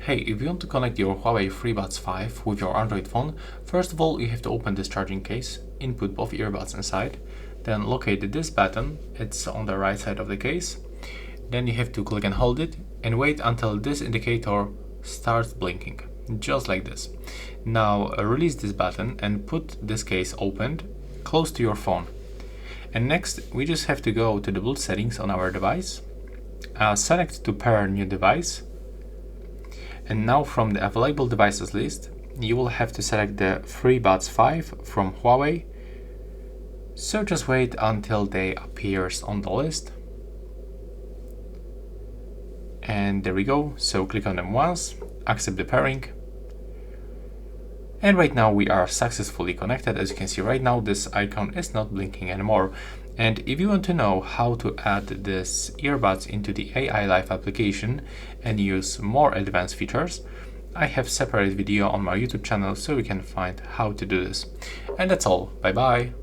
Hey, if you want to connect your Huawei FreeBuds 5 with your Android phone, first of all you have to open this charging case, input both earbuds inside, then locate this button, it's on the right side of the case. Then you have to click and hold it and wait until this indicator starts blinking, just like this. Now release this button and put this case opened close to your phone. And next we just have to go to the Bluetooth settings on our device, select to pair new device. And now from the available devices list, you will have to select the FreeBuds 5 from Huawei. So just wait until they appears on the list. And there we go. So click on them once, accept the pairing. And right now we are successfully connected. As you can see right now, this icon is not blinking anymore. And if you want to know how to add this earbuds into the AI Live application and use more advanced features, I have separate video on my YouTube channel so you can find how to do this. And that's all. Bye bye.